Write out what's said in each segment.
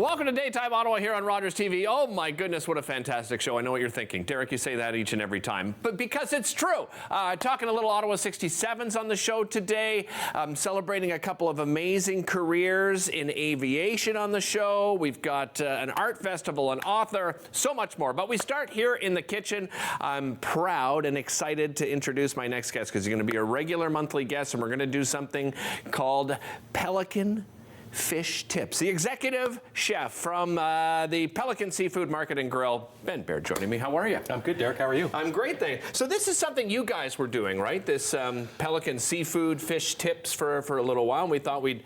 Welcome to Daytime Ottawa here on Rogers TV. Oh my goodness, what a fantastic show. I know what you're thinking. Derek, you say that each and every time, but because it's true. Talking a little Ottawa 67s on the show today, celebrating a couple of amazing careers in aviation on the show. We've got an art festival, an author, so much more. But we start here in the kitchen. I'm proud and excited to introduce my next guest because he's going to be a regular monthly guest, and we're going to do something called Pelican Fish Tips. The executive chef from the Pelican Seafood Market and Grill, Ben Baird, joining me. How are you? I'm good, Derek. How are you? I'm great, thanks. So this is something you guys were doing, right? This Pelican Seafood Fish Tips for a little while, and we thought we'd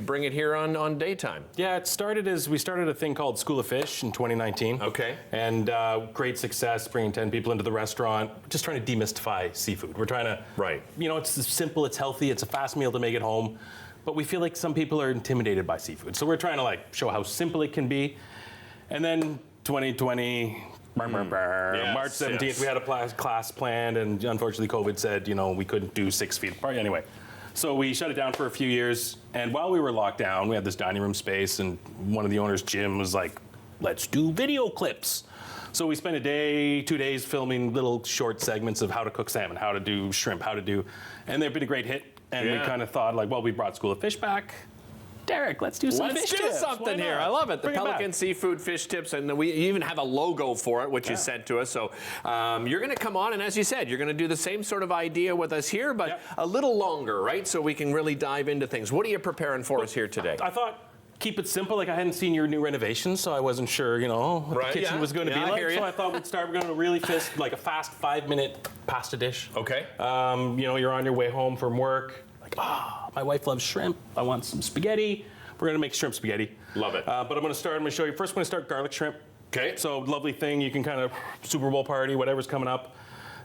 bring it here on Daytime. Yeah, it started as we started a thing called School of Fish in 2019. Okay. And great success, bringing 10 people into the restaurant. Just trying to demystify seafood. We're trying to, right. You know, it's simple, it's healthy, it's a fast meal to make at home. But we feel like some people are intimidated by seafood. So we're trying to like show how simple it can be. And then 2020, March 17th, yes. We had a class planned, and unfortunately COVID said, you know, we couldn't do 6 feet apart. Anyway, so we shut it down for a few years. And while we were locked down, we had this dining room space, and one of the owners, Jim, was like, let's do video clips. So we spent a day, 2 days filming little short segments of how to cook salmon, how to do shrimp, and they've been a great hit. And we kind of thought, like, well, we brought School of Fish back. Derek, let's do some fish tips. Let's do something here. I love it. The Pelican Seafood Fish Tips, and we even have a logo for it, which you sent to us. So you're going to come on, and as you said, you're going to do the same sort of idea with us here, but a little longer, right? So we can really dive into things. What are you preparing for us here today? I thought, keep it simple. Like, I hadn't seen your new renovations, so I wasn't sure, you know, what the kitchen was going to be like. So I thought we'd start. We're going to really fist like a fast 5-minute pasta dish. Okay. You know, you're on your way home from work. My wife loves shrimp. I want some spaghetti. We're gonna make shrimp spaghetti. Love it. But I'm gonna show you. First, I'm gonna start garlic shrimp. Okay. So lovely thing, you can kind of, Super Bowl party, whatever's coming up.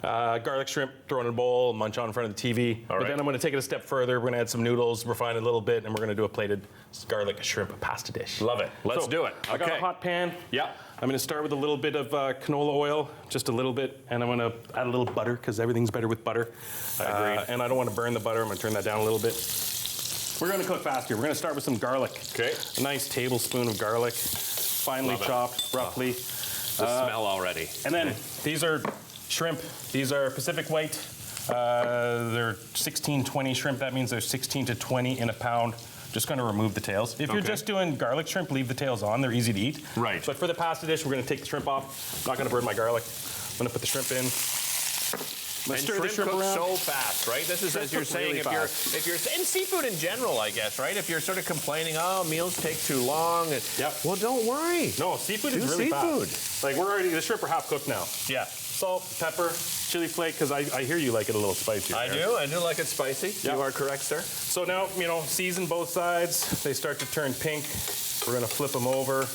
Garlic shrimp, throw in a bowl, munch on in front of the TV. But then I'm gonna take it a step further. We're gonna add some noodles, refine it a little bit, and we're gonna do a plated garlic shrimp pasta dish. Love it. Let's do it. I got a hot pan. Yeah. I'm gonna start with a little bit of canola oil, just a little bit, and I'm gonna add a little butter, because everything's better with butter. I agree. And I don't wanna burn the butter. I'm gonna turn that down a little bit. We're gonna cook fast here. We're gonna start with some garlic. Okay. A nice tablespoon of garlic, finely chopped, roughly. The smell already. And then these are shrimp. These are Pacific white. They're 16-20 shrimp. That means they're 16 to 20 in a pound. Just going to remove the tails. If you're just doing garlic shrimp, leave the tails on. They're easy to eat. Right. But for the pasta dish, we're going to take the shrimp off. Not going to burn my garlic. I'm going to put the shrimp in. Stir the shrimp cooks so fast, right? This is, as you're saying, if you're and seafood in general, I guess, right? If you're sort of complaining, oh, meals take too long. Well, don't worry. No, seafood is really fast. Like, the shrimp are half cooked now. Yeah. Salt, pepper, chili flake, because I hear you like it a little spicy. I do like it spicy. You are correct, sir. So now, you know, season both sides. They start to turn pink. We're going to flip them over.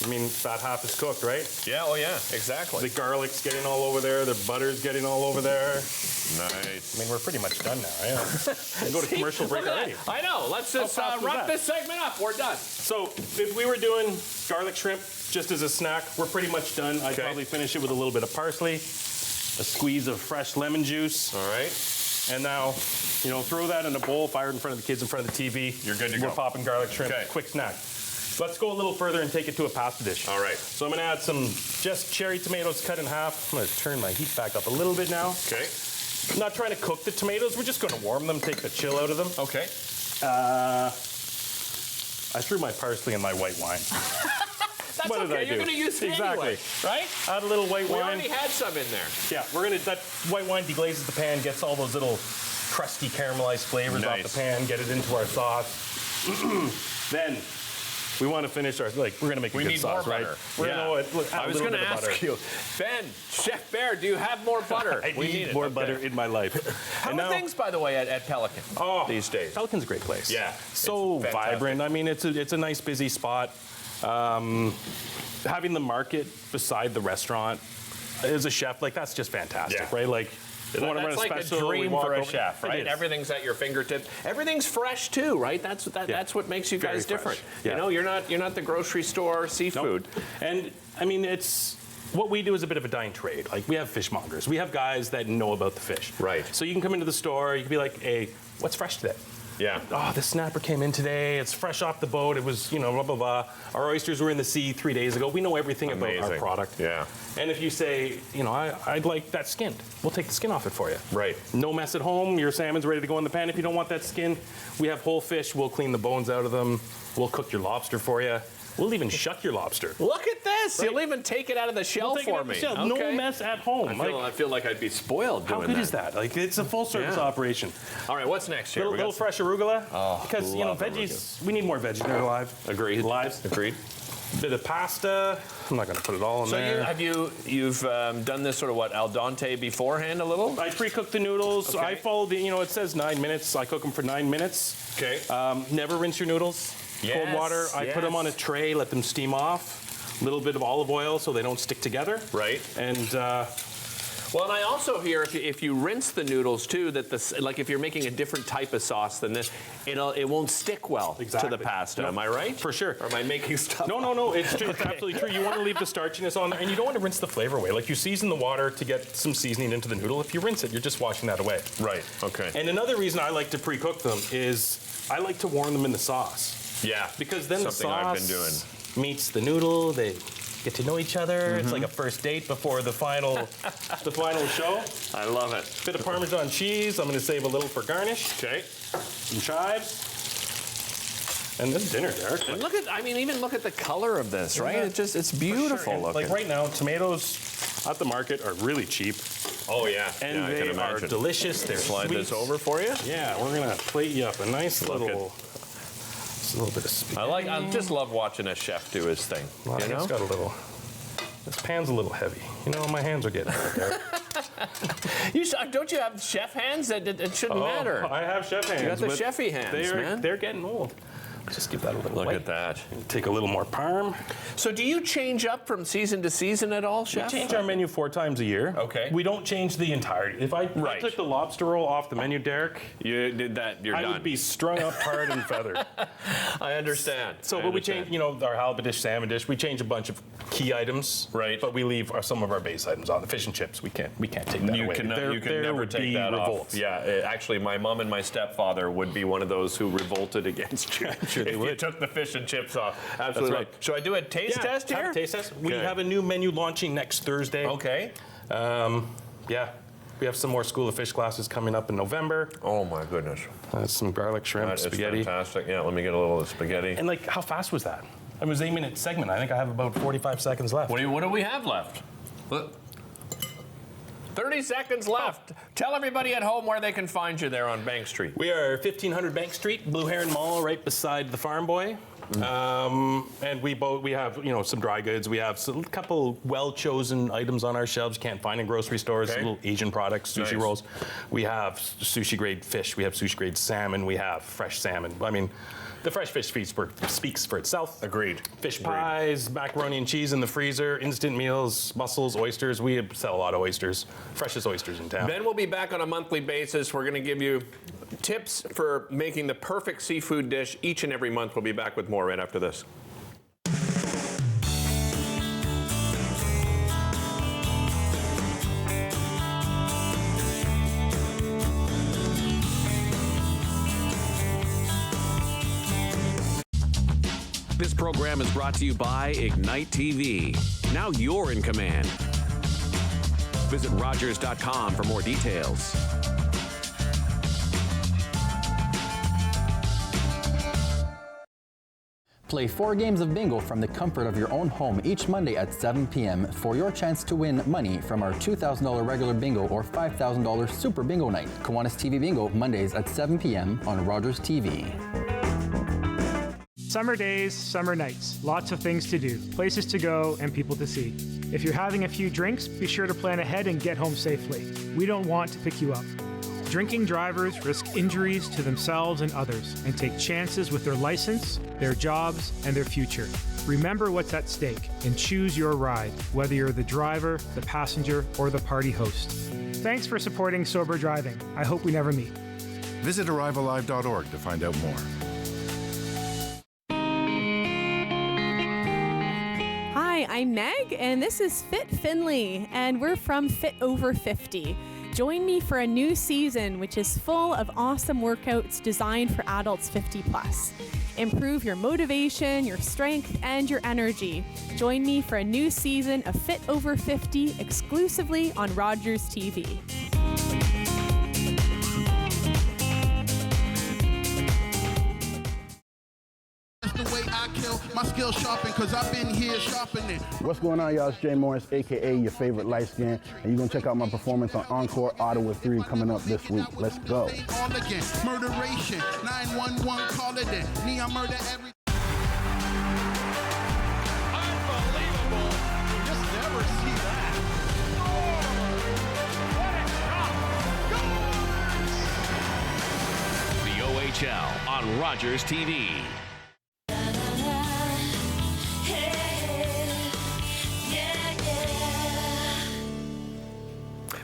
I mean, that half is cooked, right? Yeah, oh yeah, exactly. The garlic's getting all over there. The butter's getting all over there. Nice. I mean, we're pretty much done now, right? We'll go to commercial break already. I know. Let's just wrap this segment up. We're done. So if we were doing garlic shrimp just as a snack, we're pretty much done. I'd probably finish it with a little bit of parsley, a squeeze of fresh lemon juice. All right. And now, you know, throw that in a bowl, fire it in front of the kids, in front of the TV. You're good to go. We're popping garlic shrimp. Quick snack. Let's go a little further and take it to a pasta dish. All right. So I'm going to add some just cherry tomatoes cut in half. I'm going to turn my heat back up a little bit now. Okay. I'm not trying to cook the tomatoes. We're just going to warm them, take the chill out of them. Okay. I threw my parsley in my white wine. That's what okay. You're going to use it anyway, right? Add a little white wine. We already had some in there. Yeah, that white wine deglazes the pan, gets all those little crusty caramelized flavors off the pan, get it into our sauce. Then we want to finish our, we're going to make a good sauce, right? I was going to ask you, Ben, Chef Bear, do you have more butter? I need more butter in my life. How are things, by the way, at Pelican these days? Pelican's a great place. Yeah. So vibrant. I mean, it's a nice, busy spot. Having the market beside the restaurant as a chef, that's just fantastic, right? Like, that's like a dream for a chef, right? Everything's at your fingertips. Everything's fresh too, right? That's what makes you guys different. You know, you're not the grocery store seafood. Nope. And I mean, what we do is a bit of a dying trade. Like, we have fishmongers. We have guys that know about the fish. Right. So you can come into the store, you can be like, hey, what's fresh today? Yeah. Oh, this snapper came in today. It's fresh off the boat. It was, blah, blah, blah. Our oysters were in the sea 3 days ago. We know everything about our product. Yeah. And if you say, I'd like that skinned, we'll take the skin off it for you. Right. No mess at home. Your salmon's ready to go in the pan. If you don't want that skin, we have whole fish. We'll clean the bones out of them. We'll cook your lobster for you. We'll even shuck your lobster. Look at this. Right. You'll even take it out of the shell for me. Okay. No mess at home. I feel like I'd be spoiled doing that. How good is that? Like, it's a full service operation. All right, what's next here? Little fresh arugula. Oh, because, veggies, we need more veggies. They're alive. Agreed. Lives. Agreed. Bit of pasta. I'm not going to put it all in there. So you've done this sort of al dente beforehand a little? I pre-cook the noodles. Okay. I follow it says 9 minutes. I cook them for 9 minutes. Okay. Never rinse your noodles. Yes, cold water. I put them on a tray, let them steam off. A little bit of olive oil so they don't stick together. Right. And well, and I also hear if you rinse the noodles too, that like if you're making a different type of sauce than this, it won't stick well to the pasta. Am I right? For sure. Or am I making stuff? No. It's true. It's absolutely true. You want to leave the starchiness on there, and you don't want to rinse the flavor away. Like, you season the water to get some seasoning into the noodle. If you rinse it, you're just washing that away. Right. Okay. And another reason I like to pre-cook them is I like to warm them in the sauce. Yeah. Because then Something the sauce I've been doing. meets the noodle. They get to know each other. It's like a first date before the final show. I love it. Bit of Parmesan cheese. I'm going to save a little for garnish. Okay. Some chives. And this dinner, Derek. And even look at the color of this, right? Yeah. It's beautiful looking. Like right now, tomatoes at the market are really cheap. Oh yeah. And they are delicious. They're Slide sweet. this over for you. Yeah, we're going to plate you up a nice little bit of spaghetti. I just love watching a chef do his thing. Well, it's got a little. This pan's a little heavy. My hands are getting there. Don't you have chef hands? It shouldn't matter. I have chef hands. You got the chefy hands, man. They're getting old. Just give that a little Look white. at that. Take a little more parm. So do you change up from season to season at all, Chef? We change our menu 4 times a year. Okay. We don't change the entirety. If I took the lobster roll off the menu, Derek, you did that. You're done. I would be strung up, tarred, and feathered. I understand. We change, our halibut dish, salmon dish. We change a bunch of key items. Right. But we leave some of our base items on. The fish and chips, we can't take that away. You can never take that revolts. off. Yeah. Actually, my mom and my stepfather would be one of those who revolted against you. I'm sure they would. You took the fish and chips off. Absolutely. That's right. Should I do a taste test here? Have a taste test. We have a new menu launching next Thursday. Okay. We have some more School of Fish classes coming up in November. Oh my goodness. Some garlic shrimp, spaghetti. It's fantastic. Yeah, let me get a little of the spaghetti. And how fast was that? It was 8-minute segment. I think I have about 45 seconds left. What do we have left? 30 seconds left. Tell everybody at home where they can find you there on Bank Street. We are 1500 Bank Street, Blue Heron Mall, right beside the Farm Boy. And we have some dry goods. We have a couple well-chosen items on our shelves you can't find in grocery stores. Okay. Little Asian products, sushi rolls. We have sushi grade fish. We have sushi grade salmon. We have fresh salmon. I mean, the fresh fish speaks for itself. Agreed. Fish pies, macaroni and cheese in the freezer, instant meals, mussels, oysters. We sell a lot of oysters, freshest oysters in town. Ben will be back on a monthly basis. We're going to give you tips for making the perfect seafood dish each and every month. We'll be back with more right after this. This program is brought to you by Ignite TV. Now you're in command. Visit Rogers.com for more details. Play 4 games of bingo from the comfort of your own home each Monday at 7 p.m. for your chance to win money from our $2,000 regular bingo or $5,000 super bingo night. Kiwanis TV Bingo, Mondays at 7 p.m. on Rogers TV. Summer days, summer nights, lots of things to do, places to go, and people to see. If you're having a few drinks, be sure to plan ahead and get home safely. We don't want to pick you up. Drinking drivers risk injuries to themselves and others and take chances with their license, their jobs, and their future. Remember what's at stake and choose your ride, whether you're the driver, the passenger, or the party host. Thanks for supporting sober driving. I hope we never meet. Visit arrivealive.org to find out more. Hi, I'm Meg, and this is Fit Finley, and we're from Fit Over 50. Join me for a new season, which is full of awesome workouts designed for adults 50 plus. Improve your motivation, your strength, and your energy. Join me for a new season of Fit Over 50 exclusively on Rogers TV. The way I kill, my skill sharpen, cause I've been here sharpening. What's going on, y'all? It's Jay Morris, aka your favorite light skin, and you're gonna check out my performance on Encore Ottawa 3 coming up this week. Let's go. All again, murderation, 911, call it in. Me, I murder every. Unbelievable. You just never see that. What a shot. The OHL on Rogers TV.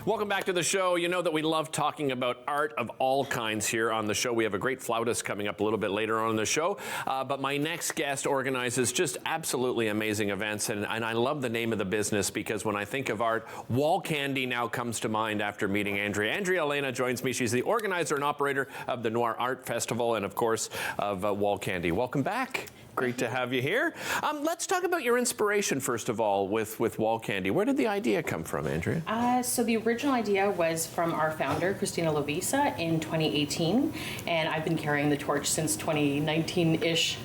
Welcome back to the show. You know that we love talking about art of all kinds here on the show. We have a great flautist coming up a little bit later on in the show. But my next guest organizes just absolutely amazing events. And I love the name of the business because when I think of art, Wall Candy now comes to mind after meeting Andrea. Andrea Elena joins me. She's the organizer and operator of the Noir Art Festival and, of course, of Wall Candy. Welcome back. Great to have you here. Let's talk about your inspiration, first of all, with Wall Candy. Where did the idea come from, Andrea? So the original idea was from our founder, Christina Lovisa, in 2018, and I've been carrying the torch since 2019-ish.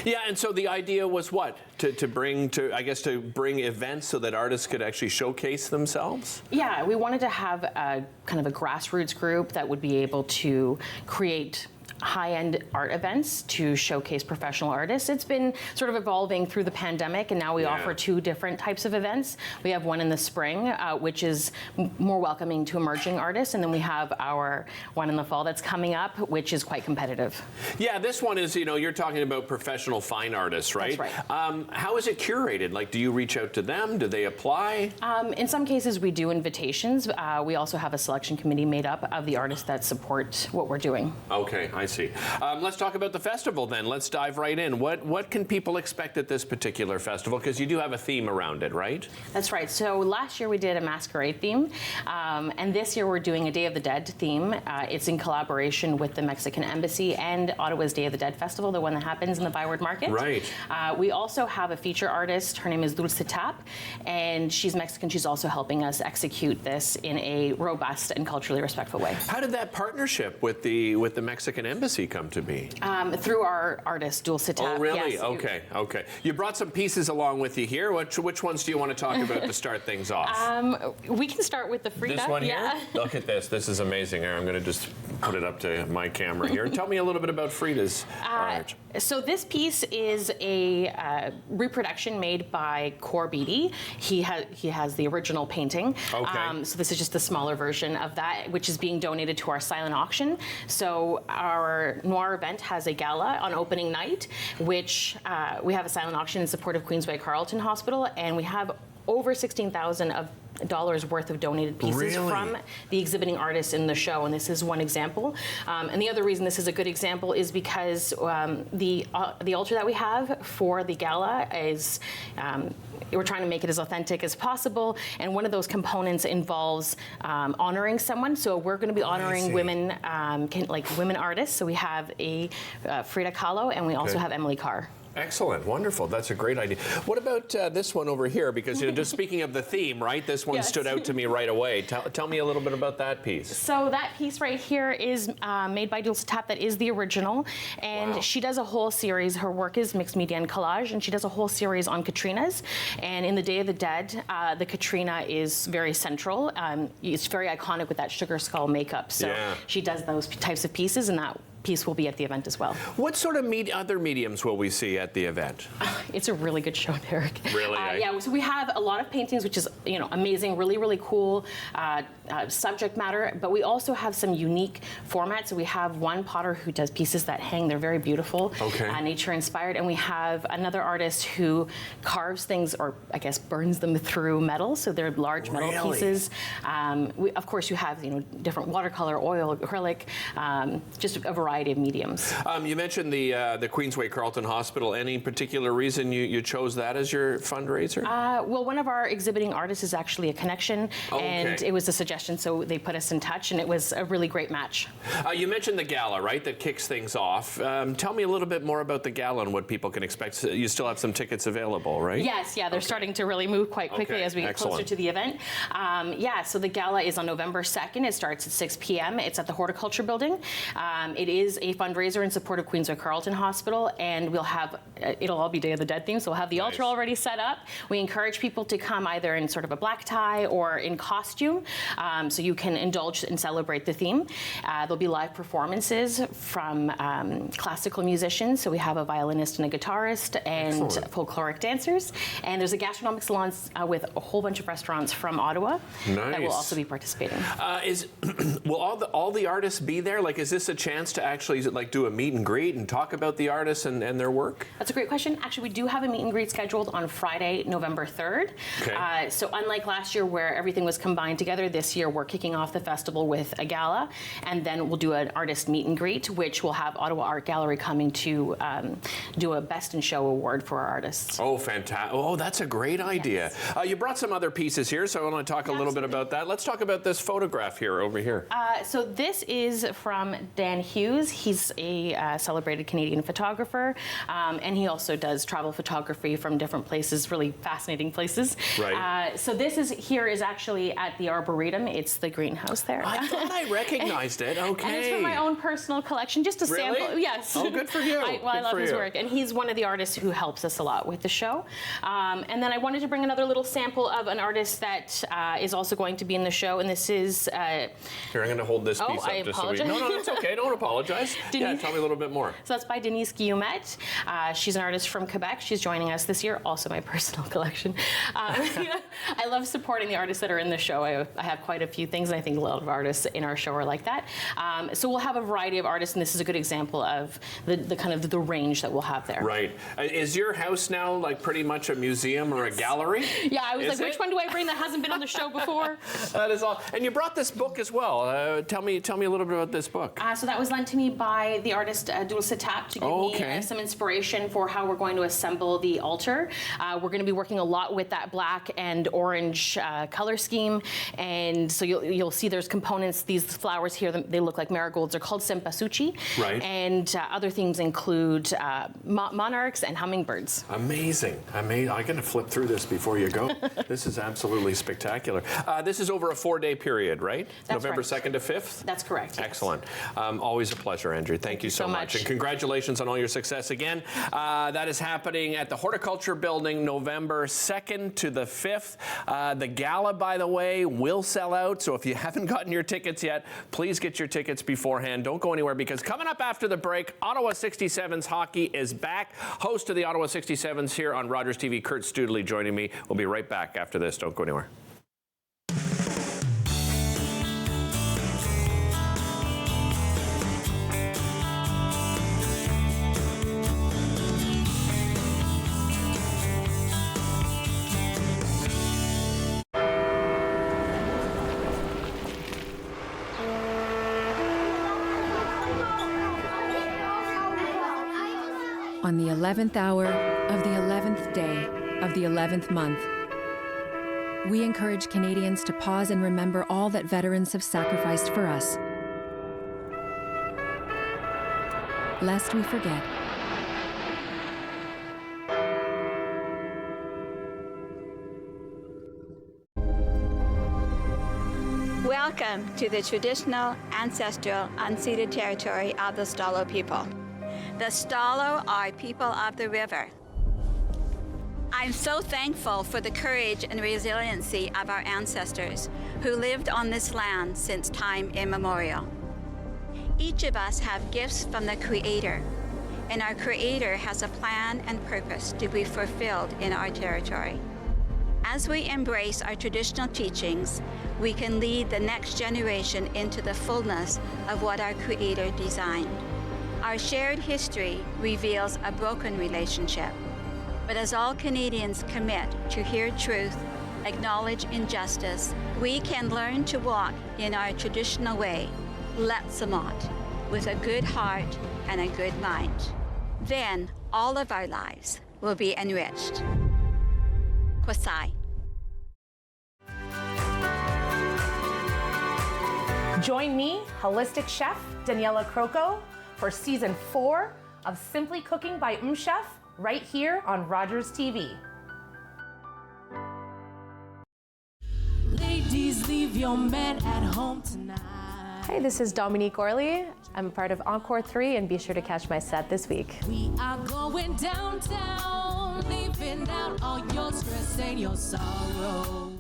Yeah, and so the idea was what? To bring events so that artists could actually showcase themselves? Yeah, we wanted to have a kind of a grassroots group that would be able to create high-end art events to showcase professional artists. It's been sort of evolving through the pandemic, and now we offer two different types of events. We have one in the spring, which is more welcoming to emerging artists, and then we have our one in the fall that's coming up, which is quite competitive. Yeah, this one is, you're talking about professional fine artists, right? That's right. How is it curated? Like, do you reach out to them? Do they apply? In some cases, we do invitations. We also have a selection committee made up of the artists that support what we're doing. Okay, I see. Let's talk about the festival then. Let's dive right in. What can people expect at this particular festival? Because you do have a theme around it, right? That's right. So last year we did a masquerade theme, and this year we're doing a Day of the Dead theme. It's in collaboration with the Mexican Embassy and Ottawa's Day of the Dead Festival, the one that happens in the Byward Market. Right. We also have a feature artist. Her name is Dulce Tap, and she's Mexican. She's also helping us execute this in a robust and culturally respectful way. How did that partnership with the Mexican Embassy come to be? Through our artist, Dulce Tap. Oh, really? Yes. Okay. You brought some pieces along with you here. Which ones do you want to talk about to start things off? We can start with the Frida. This one yeah. here? Look at this. This is amazing. Here, I'm going to just put it up to my camera here. Tell me a little bit about Frida's art. So this piece is a reproduction made by Cor Beatty. He has the original painting. Okay. So this is just the smaller version of that, which is being donated to our silent auction. So our Noir event has a gala on opening night, which we have a silent auction in support of Queensway Carleton Hospital, and we have over $16,000 worth of donated pieces from the exhibiting artists in the show, and this is one example. And the other reason this is a good example is because the altar that we have for the gala is we're trying to make it as authentic as possible, and one of those components involves honoring someone. So we're going to be honoring women, women artists. So we have a Frida Kahlo, and we also have Emily Carr. Excellent, wonderful. That's a great idea. What about this one over here? Because just speaking of the theme, right? This one stood out to me right away. Tell me a little bit about that piece. So that piece right here is made by Dulce Tap. That is the original, and she does a whole series. Her work is mixed media and collage, and she does a whole series on Katrinas. And in the Day of the Dead, the Katrina is very central. It's very iconic with that sugar skull makeup. So she does those types of pieces, and that piece will be at the event as well. What sort of other mediums will we see at the event? It's a really good show, Derek. Really? Yeah, so we have a lot of paintings, which is amazing, really cool subject matter, but we also have some unique formats. So we have one potter who does pieces that hang. They're very beautiful, nature inspired, and we have another artist who carves things, or I guess burns them through metal, so they're large metal pieces. Of course, you have different watercolor, oil, acrylic, just a variety variety of mediums. You mentioned the Queensway Carleton Hospital. Any particular reason you chose that as your fundraiser? Well, one of our exhibiting artists is actually a connection, and it was a suggestion, so they put us in touch, and it was a really great match. You mentioned the gala, right, that kicks things off. Tell me a little bit more about the gala and what people can expect. You still have some tickets available, right? Yes, yeah, they're starting to really move quite quickly as we get closer to the event. So the gala is on November 2nd. It starts at 6 p.m. It's at the Horticulture Building. It is a fundraiser in support of Queensway Carleton Hospital, and we'll have, it'll all be Day of the Dead theme, so we'll have the altar already set up. We encourage people to come either in sort of a black tie or in costume, so you can indulge and celebrate the theme. There'll be live performances from classical musicians, so we have a violinist and a guitarist, and folkloric dancers. And there's a gastronomic salon with a whole bunch of restaurants from Ottawa that will also be participating. Will all the artists be there? Like, is this a chance to actually like do a meet and greet and talk about the artists and their work? That's a great question. Actually, we do have a meet and greet scheduled on Friday, November 3rd. So unlike last year where everything was combined together, this year we're kicking off the festival with a gala, and then we'll do an artist meet and greet, which will have Ottawa Art Gallery coming to do a Best in Show award for our artists. Oh, fantastic. Oh, that's a great idea. You brought some other pieces here, so I want to talk a little bit about that. Let's talk about this photograph here over here. So this is from Dan Hughes. He's a celebrated Canadian photographer, and he also does travel photography from different places, really fascinating places. Right. So this is actually at the Arboretum. It's the greenhouse there. I thought I recognized it. Okay. And it's from my own personal collection, just a sample. Yes. Oh, good for you. I love his work, and he's one of the artists who helps us a lot with the show. And then I wanted to bring another little sample of an artist that is also going to be in the show, and this is. Here, I'm going to hold this piece up. I apologize. No, it's okay. Don't apologize. Yeah, tell me a little bit more. So that's by Denise Guillemette. She's an artist from Quebec. She's joining us this year. Also my personal collection. I love supporting the artists that are in the show. I have quite a few things, and I think a lot of artists in our show are like that. So we'll have a variety of artists, and this is a good example of the kind of the range that we'll have there. Right. Is your house now like pretty much a museum or a gallery? Yeah, I was like, which one do I bring that hasn't been on the show before? That is all. And you brought this book as well. Tell me a little bit about this book. So that was lent to me by the artist Dulce Tap to give me some inspiration for how we're going to assemble the altar. We're going to be working a lot with that black and orange color scheme, and so you'll see there's components. These flowers here, they look like marigolds. They're called cempasúchil. Right. And other themes include monarchs and hummingbirds. Amazing. I'm going to flip through this before you go. This is absolutely spectacular. This is over a 4-day period, right? That's November right. 2nd to 5th? That's correct. Excellent. Always a pleasure, Andrew. Thank you so much. And congratulations on all your success again. That is happening at the Horticulture Building November 2nd to the 5th. The gala, by the way, will sell out. So if you haven't gotten your tickets yet, please get your tickets beforehand. Don't go anywhere, because coming up after the break, Ottawa 67s hockey is back. Host of the Ottawa 67s here on Rogers TV, Kurt Studley, joining me. We'll be right back after this. Don't go anywhere. On the 11th hour of the 11th day of the 11th month, we encourage Canadians to pause and remember all that veterans have sacrificed for us, lest we forget. Welcome to the traditional, ancestral, unceded territory of the Stalo people. The Stalo are people of the river. I'm so thankful for the courage and resiliency of our ancestors who lived on this land since time immemorial. Each of us have gifts from the Creator, and our Creator has a plan and purpose to be fulfilled in our territory. As we embrace our traditional teachings, we can lead the next generation into the fullness of what our Creator designed. Our shared history reveals a broken relationship, but as all Canadians commit to hear truth, acknowledge injustice, we can learn to walk in our traditional way, Letsamot, with a good heart and a good mind. Then all of our lives will be enriched. Kwasai. Join me, holistic chef Daniela Croco, for season 4 of Simply Cooking by Chef, right here on Rogers TV. Ladies, leave your man at home tonight. Hi, this is Dominique Orley. I'm a part of Encore 3, and be sure to catch my set this week. We are going downtown, leaving out all your stress and your sorrow.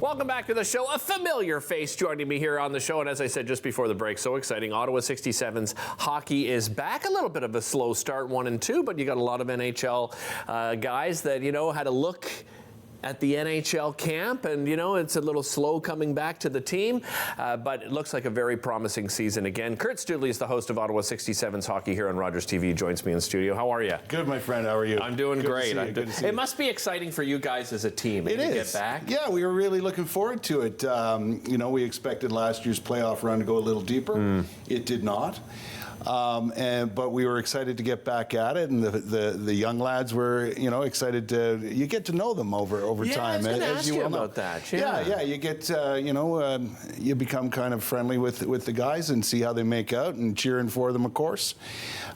Welcome back to the show. A familiar face joining me here on the show. And as I said just before the break, so exciting. Ottawa 67's hockey is back. A little bit of a slow start, 1-2, but you got a lot of NHL guys that, you know, had a look at the NHL camp, and you know it's a little slow coming back to the team, but it looks like a very promising season again. Kurt Studley is the host of Ottawa 67's hockey here on Rogers TV. Joins me in studio. How are you? Good, my friend. How are you? I'm doing great. It must be exciting for you guys as a team. It is. Get back. Yeah, we were really looking forward to it. You know, we expected last year's playoff run to go a little deeper. It did not. But we were excited to get back at it, and the young lads were, you know, excited to. You get to know them over time. I was going to ask you about that. Yeah. You get, you know, you become kind of friendly with the guys and see how they make out, and cheering for them, of course.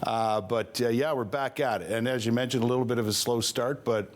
Yeah, we're back at it, and as you mentioned, a little bit of a slow start, but.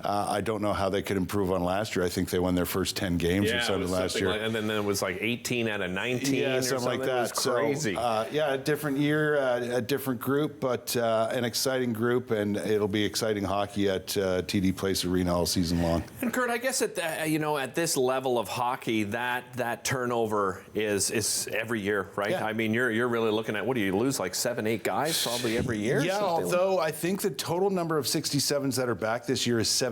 I don't know how they could improve on last year. I think they won their first 10 games or something last year. And then it was like 18 out of 19 or something like that. It was crazy. So, yeah, a different year, a different group, but an exciting group, and it'll be exciting hockey at TD Place Arena all season long. And Kurt, I guess at you know, at this level of hockey, that turnover is every year, right? Yeah. I mean, you're really looking at, what do you lose, like 7-8 guys probably every year? Yeah, although I think the total number of 67s that are back this year is 17.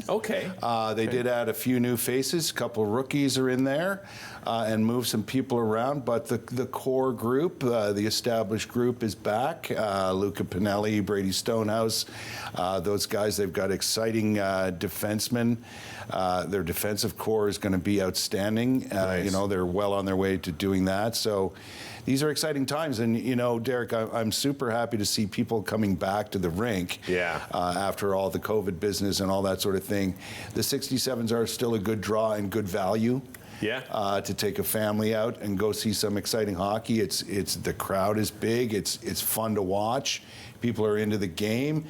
Okay. They did add a few new faces, a couple of rookies are in there, and move some people around, but the core group, the established group is back. Luca Pinelli, Brady Stonehouse, those guys, they've got exciting defensemen. Their defensive core is going to be outstanding. Nice. You know, they're well on their way to doing that. So these are exciting times. And, you know, Derek, I'm super happy to see people coming back to the rink after all the COVID business and all that sort of thing. The 67s are still a good draw and good value. Yeah. To take a family out and go see some exciting hockey. It's the crowd is big. It's fun to watch. People are into the game.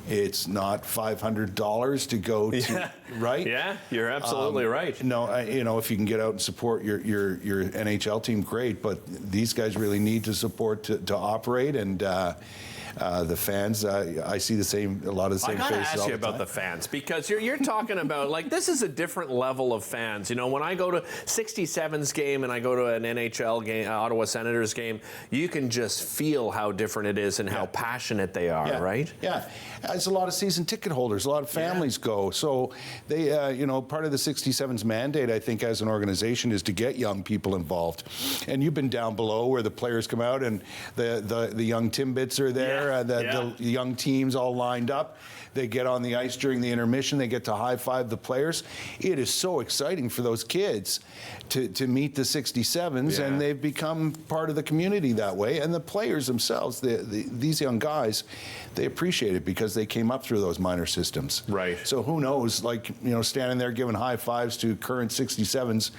It's not $500 to go to, right? Yeah, you're absolutely right. No, you know, if you can get out and support your NHL team, great. But these guys really need to support to operate, and the fans, I see a lot of the same faces all the time. I got to ask you about the fans, because you're talking about, like, this is a different level of fans. You know, when I go to 67's game and I go to an NHL game, Ottawa Senators game, you can just feel how different it is and how passionate they are, right? Yeah, as a lot of season ticket holders, a lot of families go. So they, you know, part of the 67's mandate, I think, as an organization, is to get young people involved. And you've been down below where the players come out and the young Timbits are there. The young teams all lined up. They get on the ice during the intermission. They get to high-five the players. It is so exciting for those kids to meet the 67s, and they've become part of the community that way. And the players themselves, these young guys, they appreciate it because they came up through those minor systems. Right. So who knows, like, you know, standing there giving high fives to current 67s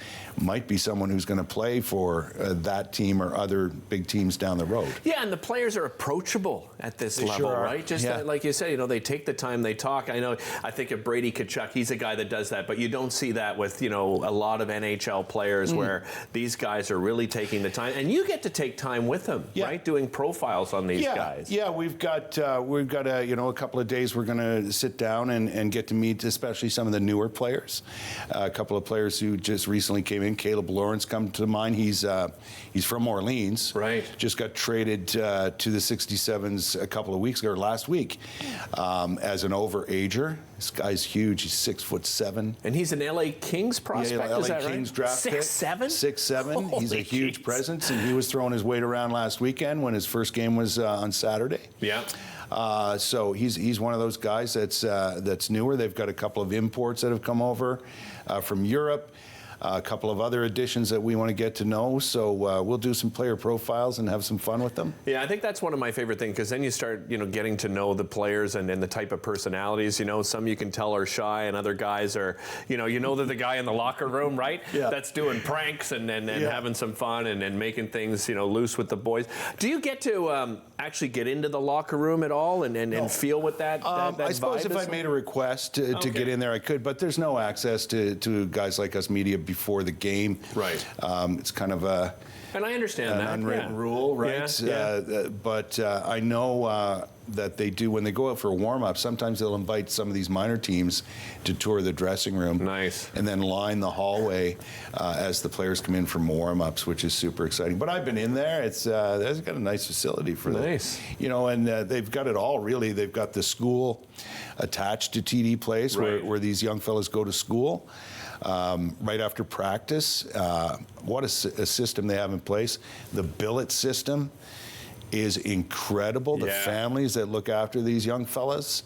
might be someone who's going to play for that team or other big teams down the road. Yeah, and the players are approachable at this They level, sure are. right? Just like you said, you know, they take the time, they talk. I think of Brady Tkachuk, he's a guy that does that, but you don't see that with, you know, a lot of NHL players where these guys are really taking the time, and you get to take time with them, right? Doing profiles on these guys. Yeah, we've got you know, a couple of days we're going to sit down and get to meet especially some of the newer players. A couple of players who just recently came in. Caleb Lawrence comes to mind. He's from Orleans. Right. Just got traded to the 67s a couple of weeks ago, or last week, as an overager. This guy's huge. He's 6'7", and he's an LA Kings prospect. Yeah, LA is that Kings right? draft pick. 6'7". 6'7". He's a huge presence, and he was throwing his weight around last weekend when his first game was on Saturday. Yeah. So he's one of those guys that's newer. They've got a couple of imports that have come over from Europe. A couple of other additions that we want to get to know. So we'll do some player profiles and have some fun with them. Yeah, I think that's one of my favorite things, because then you start, getting to know the players and the type of personalities. Some you can tell are shy, and other guys are, they're the guy in the locker room, right? Yeah. That's doing pranks and having some fun and making things, loose with the boys. Do you get to actually get into the locker room at all and feel what that I suppose vibe if is I made a request to get in there, I could, but there's no access to guys like us media before the game. Right. It's kind of and I understand an that unwritten rule, right? But I know that they do, when they go out for a warm-up, sometimes they'll invite some of these minor teams to tour the dressing room. Nice. And then line the hallway as the players come in for warm-ups, which is super exciting. But I've been in there. It's they've got a nice facility for nice. And they've got it all, really. They've got the school attached to TD Place, right, where these young fellas go to school. Right after practice, what a system they have in place. The billet system is incredible. The families that look after these young fellas,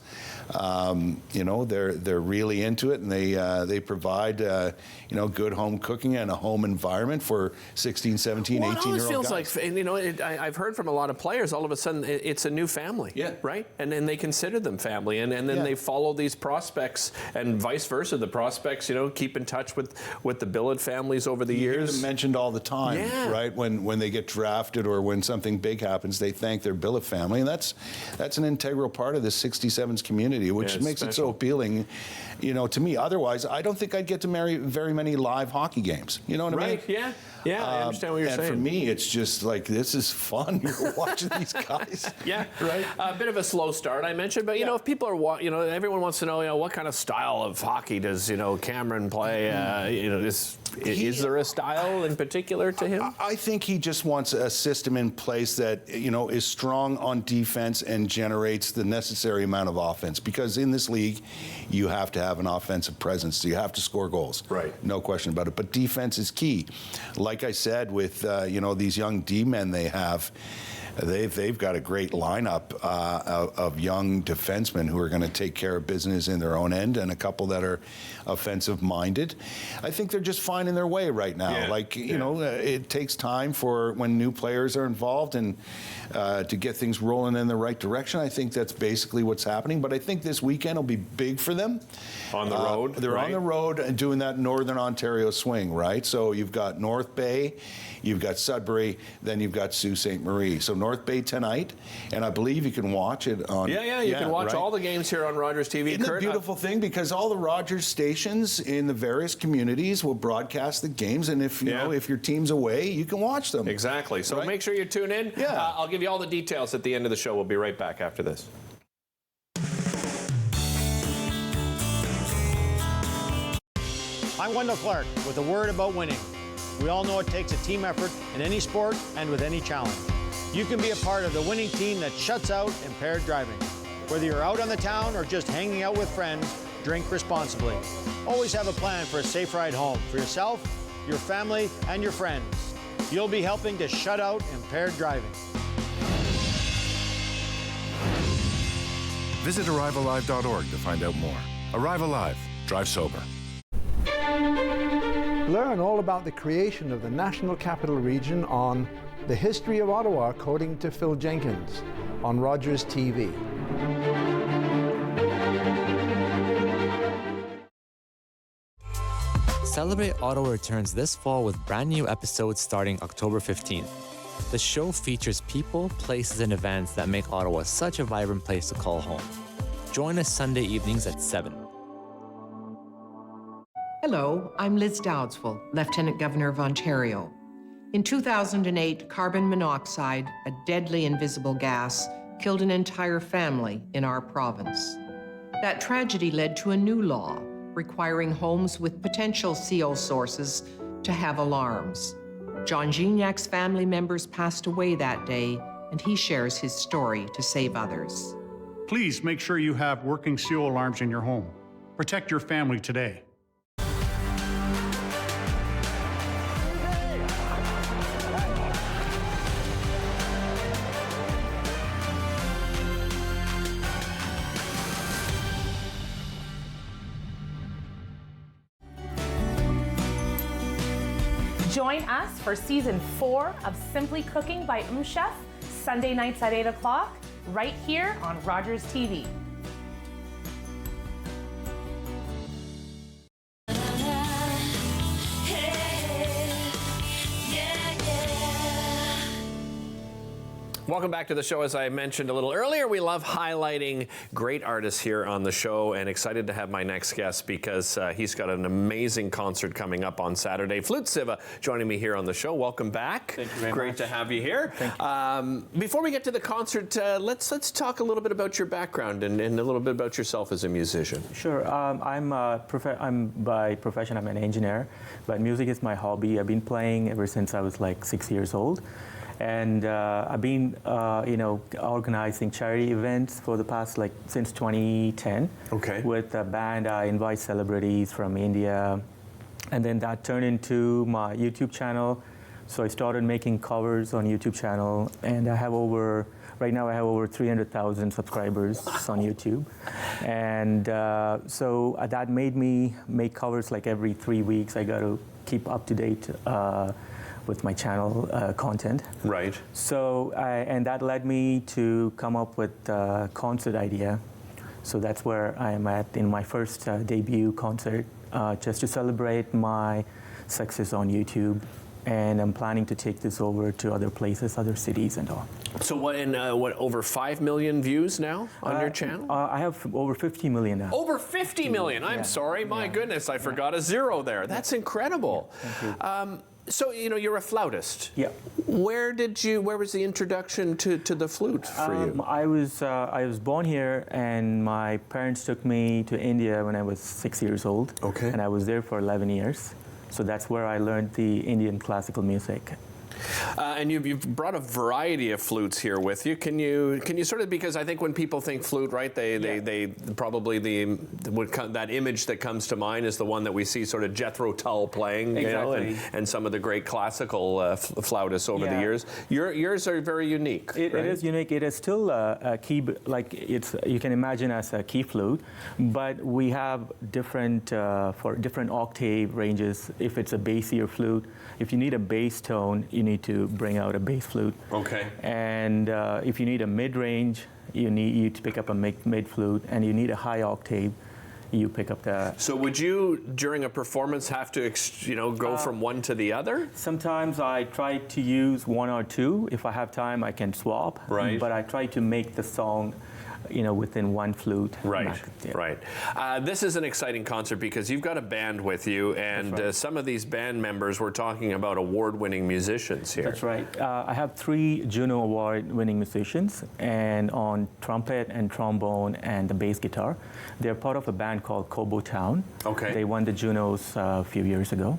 they're really into it, and they provide good home cooking and a home environment for 16, 17, 18-year-old guys. It always feels like, and I've heard from a lot of players, all of a sudden it's a new family, right? And then they consider them family, and then they follow these prospects, and vice versa. The prospects, keep in touch with the billet families over the years. You hear them mentioned all the time, right? When they get drafted or when something big happens, they thank their billet family, and that's an integral part of the 67s community, which makes it so appealing, to me. Otherwise, I don't think I'd get to very many live hockey games. You know what I mean? Yeah, I understand what you're saying. And for me, it's just like, this is fun. You're watching these guys. Right. A bit of a slow start, I mentioned, but if people are, everyone wants to know, what kind of style of hockey does, Cameron play? Is there a style in particular to him? I think he just wants a system in place that, is strong on defense and generates the necessary amount of offense. Because in this league, you have to have an offensive presence. So you have to score goals. Right. No question about it. But defense is key. Like I said, with, these young D-men they have, they've got a great lineup of young defensemen who are going to take care of business in their own end, and a couple that are offensive-minded. I think they're just finding their way right now. It takes time for when new players are involved and to get things rolling in the right direction. I think that's basically what's happening. But I think this weekend will be big for them. On the road, they're on the road and doing that Northern Ontario swing, right? So you've got North Bay, you've got Sudbury, then you've got Sault Ste. Marie. So North Bay tonight, and I believe you can watch it on. You can watch all the games here on Rogers TV. Isn't it a beautiful thing? Because all the Rogers stations in the various communities will broadcast the games, and if if your team's away, you can watch them. Exactly. So make sure you tune in. I'll give you all the details at the end of the show. We'll be right back after this. I'm Wendell Clark with a word about winning. We all know it takes a team effort in any sport and with any challenge. You can be a part of the winning team that shuts out impaired driving. Whether you're out on the town or just hanging out with friends, drink responsibly. Always have a plan for a safe ride home for yourself, your family, and your friends. You'll be helping to shut out impaired driving. Visit ArriveAlive.org to find out more. Arrive Alive. Drive sober. Learn all about the creation of the National Capital Region on The History of Ottawa, according to Phil Jenkins, on Rogers TV. Celebrate Ottawa returns this fall with brand new episodes starting October 15th. The show features people, places, and events that make Ottawa such a vibrant place to call home. Join us Sunday evenings at 7. Hello, I'm Liz Dowdswell, Lieutenant Governor of Ontario. In 2008, carbon monoxide, a deadly invisible gas, killed an entire family in our province. That tragedy led to a new law requiring homes with potential CO sources to have alarms. John Gignac's family members passed away that day, and he shares his story to save others. Please make sure you have working CO alarms in your home. Protect your family today. Join us for season 4 of Simply Cooking by Chef, Sunday nights at 8 o'clock, right here on Rogers TV. Welcome back to the show. As I mentioned a little earlier, we love highlighting great artists here on the show, and excited to have my next guest because he's got an amazing concert coming up on Saturday. Flute Siva joining me here on the show. Welcome back. Thank you very much. Great to have you here. Thank you. Before we get to the concert, let's talk a little bit about your background and a little bit about yourself as a musician. Sure. I'm by profession, I'm an engineer, but music is my hobby. I've been playing ever since I was like 6 years old. And I've been, organizing charity events for the past, since 2010. Okay. With a band, I invite celebrities from India. And then that turned into my YouTube channel. So I started making covers on YouTube channel. And right now I have over 300,000 subscribers on YouTube. And so that made me make covers like every 3 weeks. I got to keep up to date with my channel content. Right. So, and that led me to come up with a concert idea. So that's where I am at in my first debut concert, just to celebrate my success on YouTube. And I'm planning to take this over to other places, other cities and all. So over 5 million views now on your channel? I have over 50 million now. Over 50 million? I'm sorry, my goodness, I forgot a zero there. That's incredible. Thank you. So, you're a flautist. Yeah. Where was the introduction to the flute for you? I was born here, and my parents took me to India when I was 6 years old. Okay. And I was there for 11 years. So that's where I learned the Indian classical music. And you've brought a variety of flutes here with you. Can you sort of, because I think when people think flute, right, they probably that image that comes to mind is the one that we see sort of Jethro Tull playing, exactly. and some of the great classical flautists over the years. Yours are very unique. It is unique. It is still a key, you can imagine as a key flute, but we have different for different octave ranges. If it's a bassier flute, if you need a bass tone, you need to bring out a bass flute. Okay. And if you need a mid-range, you need to pick up a mid flute, and you need a high octave, you pick up the... So would you, during a performance, have to go from one to the other? Sometimes I try to use one or two. If I have time, I can swap. Right. But I try to make the song within one flute. Right, right. This is an exciting concert because you've got a band with you, and some of these band members, we're talking about award-winning musicians here. That's right. I have 3 Juno Award-winning musicians, and on trumpet and trombone and the bass guitar. They're part of a band called Kobo Town. Okay. They won the Junos a few years ago,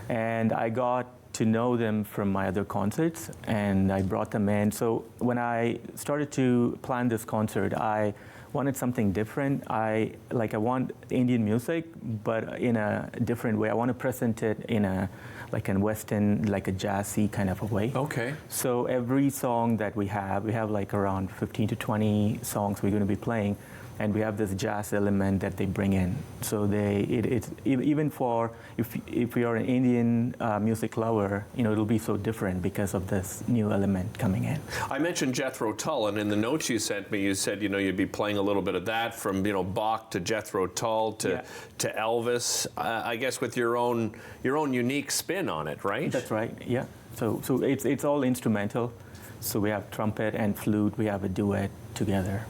and I got to know them from my other concerts, and I brought them in. So when I started to plan this concert, I wanted something different. I want Indian music, but in a different way. I want to present it in a Western, like a jazzy kind of a way. Okay. So every song that we have like around 15 to 20 songs we're going to be playing. And we have this jazz element that they bring in. So it's even for if you're an Indian music lover, it'll be so different because of this new element coming in. I mentioned Jethro Tull, and in the notes you sent me, you said you'd be playing a little bit of that from Bach to Jethro Tull to Elvis. I guess with your own unique spin on it, right? That's right. Yeah. So it's all instrumental. So we have trumpet and flute. We have a duet together.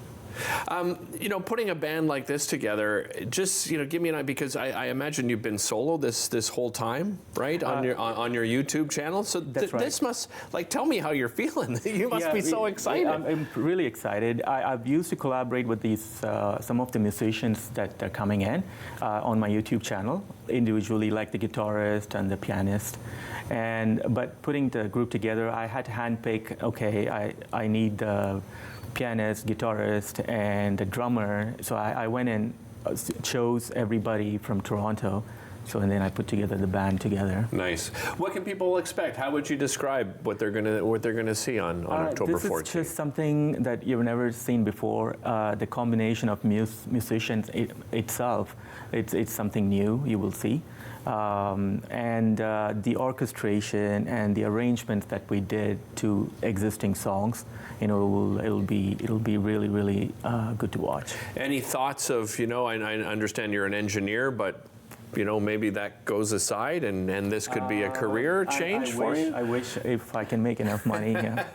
Putting a band like this together, just give me an idea, because I imagine you've been solo this whole time, right? On your YouTube channel. So that's right. This must tell me how you're feeling. You must be so excited. I'm really excited. I've used to collaborate with these some of the musicians that are coming in on my YouTube channel individually, like the guitarist and the pianist. But putting the group together, I had to handpick. Okay, I need the pianist, guitarist, and the drummer. So I went and chose everybody from Toronto. So and then I put together the band together. Nice. What can people expect? How would you describe what they're gonna see on October 14th? This is just something that you've never seen before. The combination of musicians itself, it's something new you will see. And the orchestration and the arrangements that we did to existing songs, it'll be really, really good to watch. Any thoughts of, I understand you're an engineer, but maybe that goes aside and this could be a career change for you? I wish if I can make enough money, yeah.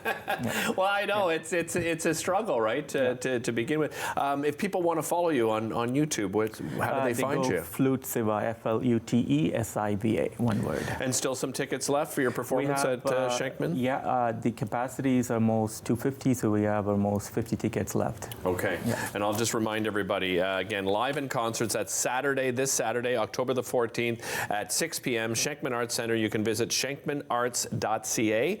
Well, I know it's a struggle, right, to begin with. If people want to follow you on YouTube, how do they find you? Flute Siva, FLUTESIVA, one word. And still some tickets left for your performance at Schenkman? Yeah, the capacity is almost 250, so we have almost 50 tickets left. Okay, and I'll just remind everybody, again, live in concerts, that's this Saturday, October the 14th at 6 p.m. Schenkman Arts Center. You can visit schenkmanarts.ca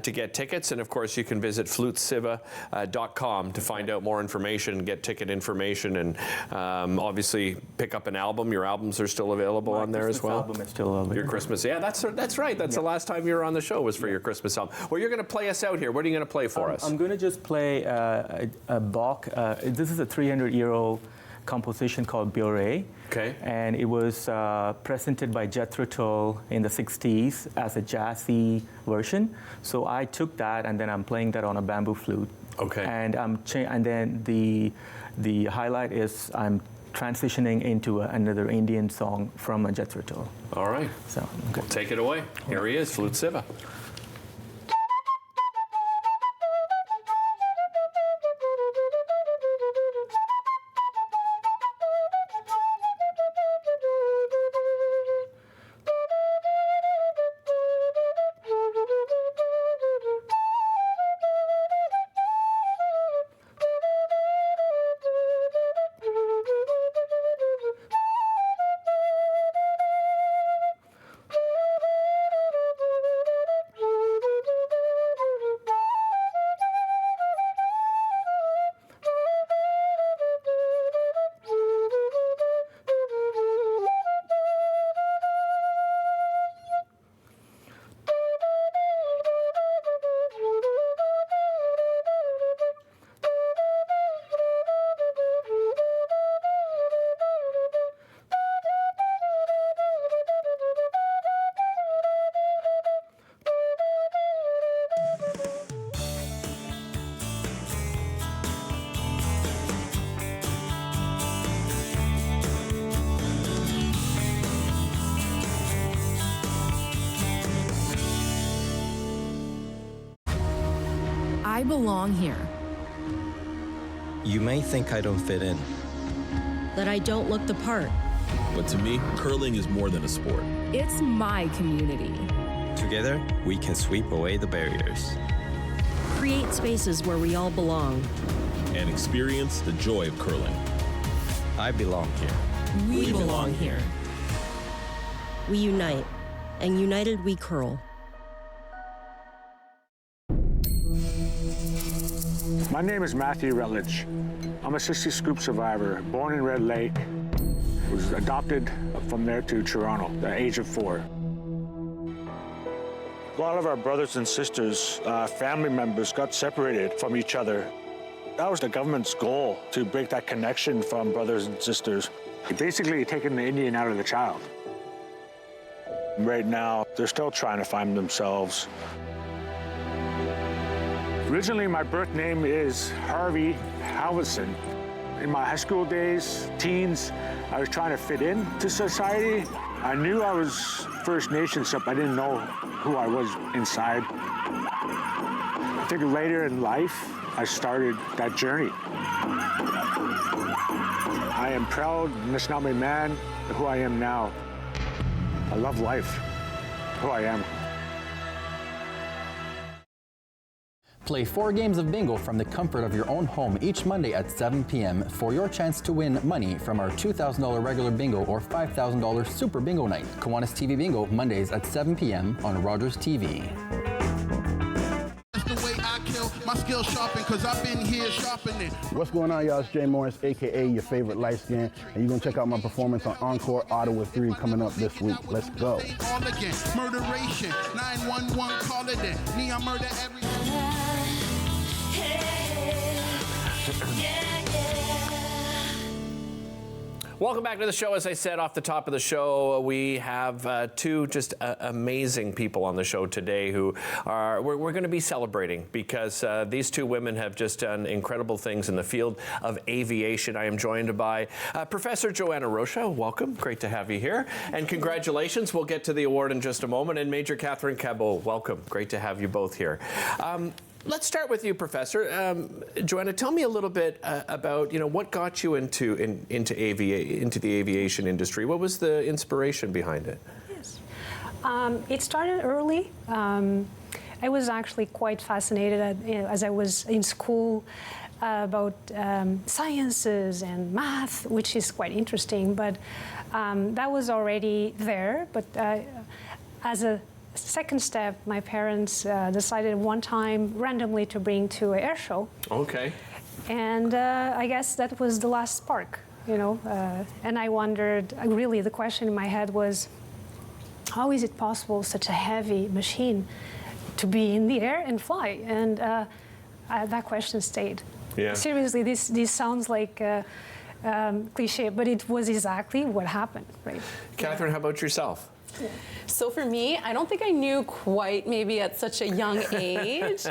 to get tickets, and of course you can visit flutesiva.com to find out more information, get ticket information, and obviously pick up an album. Your albums are still available on there as well. Album is still available. Your Christmas, that's right. That's the last time you were on the show was for your Christmas album. Well, you're going to play us out here. What are you going to play for us? I'm going to just play a Bach. This is a 300-year-old composition called Bure. Okay. And it was presented by Jethro Tull in the 60s as a jazzy version. So I took that and then I'm playing that on a bamboo flute. Okay. And and then the highlight is I'm transitioning into another Indian song from a Jethro Tull. All right. So well, take it away. Here he is, Flute Siva. I belong here. You may think I don't fit in. That I don't look the part. But to me, curling is more than a sport. It's my community. Together, we can sweep away the barriers. Create spaces where we all belong. And experience the joy of curling. I belong here. We belong here. We unite, and united we curl. My name is Matthew Rutledge. I'm a 60 scoop survivor, born in Red Lake. Was adopted from there to Toronto at the age of 4. A lot of our brothers and sisters, family members got separated from each other. That was the government's goal, to break that connection from brothers and sisters. Basically taking the Indian out of the child. Right now, they're still trying to find themselves. Originally, my birth name is Harvey Halverson. In my high school days, teens, I was trying to fit into society. I knew I was First Nations, but I didn't know who I was inside. I think later in life, I started that journey. I am proud, Nishnawbe man, who I am now. I love life, who I am. Play 4 games of bingo from the comfort of your own home each Monday at 7 p.m. for your chance to win money from our $2,000 regular bingo or $5,000 super bingo night. Kiwanis TV Bingo, Mondays at 7 p.m. on Rogers TV. The way I kill, my skills sharpened, cause I've been here sharpening. What's going on, y'all? It's Jay Morris, aka your favorite light skin, and you're gonna check out my performance on Encore Ottawa 3 coming up this week. Let's go. All again, murderation, 911 call it in. Me, I murder every. Welcome back to the show. As I said off the top of the show, we have two just amazing people on the show today who are we're going to be celebrating because these two women have just done incredible things in the field of aviation. I am joined by Professor Joanna Rocha. Welcome. Great to have you here. And congratulations. We'll get to the award in just a moment. And Major Catherine Cabot, welcome. Great to have you both here. Let's start with you, Professor. Joanna, tell me a little bit about what got you into the aviation industry. What was the inspiration behind it? Yes, it started early. I was actually quite fascinated as I was in school about sciences and math, which is quite interesting. But that was already there. But as a second step, my parents decided one time randomly to bring to an air show. Okay. And I guess that was the last spark, and I wondered, really the question in my head was, how is it possible such a heavy machine to be in the air and fly? And that question stayed. Yeah. Seriously, this sounds like cliche, but it was exactly what happened, right? Catherine, how about yourself? So for me, I don't think I knew quite maybe at such a young age,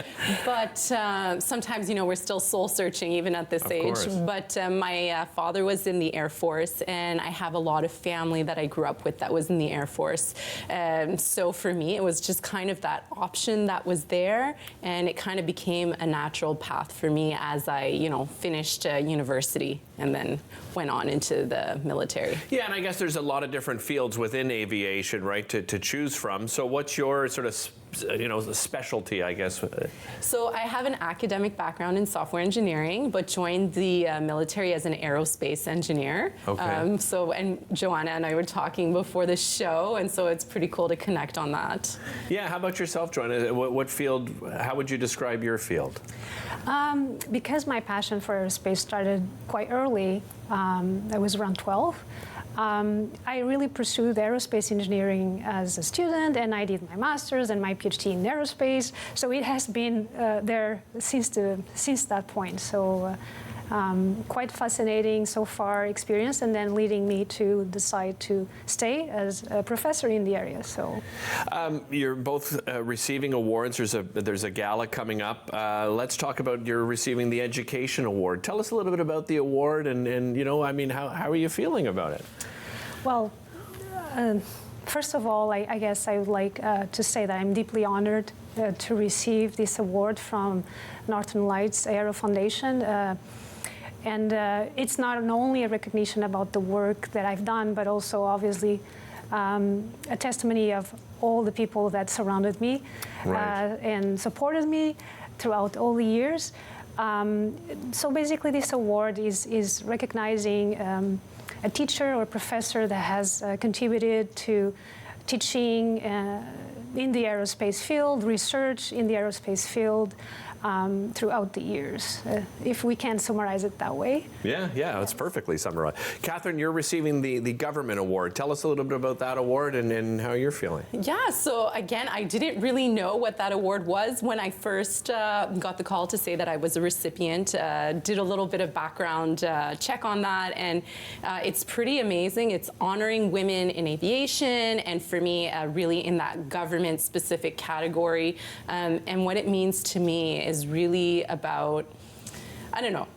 but sometimes, we're still soul searching even at this age. But my father was in the Air Force, and I have a lot of family that I grew up with that was in the Air Force. So for me, it was just kind of that option that was there, and it kind of became a natural path for me as I, finished university and then went on into the military. Yeah, and I guess there's a lot of different fields within aviation, right, to choose from. So what's your sort of specialty, I guess? So I have an academic background in software engineering, but joined the military as an aerospace engineer. Okay. And Joanna and I were talking before the show, and so it's pretty cool to connect on that. Yeah, how about yourself, Joanna? What field, how would you describe your field? Because my passion for aerospace started quite early, I was around 12. I really pursued aerospace engineering as a student, and I did my master's and my PhD in aerospace. So it has been there since that point. So quite fascinating so far experience, and then leading me to decide to stay as a professor in the area. So you're both receiving awards. There's a gala coming up. Let's talk about you're receiving the Education Award. Tell us a little bit about the award, and how are you feeling about it? Well, first of all, I guess I would like to say that I'm deeply honored to receive this award from Northern Lights Aero Foundation. And it's not only a recognition about the work that I've done, but also obviously a testimony of all the people that surrounded me and supported me throughout all the years. So basically this award is recognizing a teacher or professor that has contributed to teaching in the aerospace field, research in the aerospace field, throughout the years, if we can summarize it that way. Yeah, it's perfectly summarized. Catherine, you're receiving the Government Award. Tell us a little bit about that award and how you're feeling. Yeah, so again, I didn't really know what that award was when I first got the call to say that I was a recipient. Did a little bit of background check on that, and it's pretty amazing. It's honoring women in aviation, and for me, really in that government-specific category. And what it means to me is really about,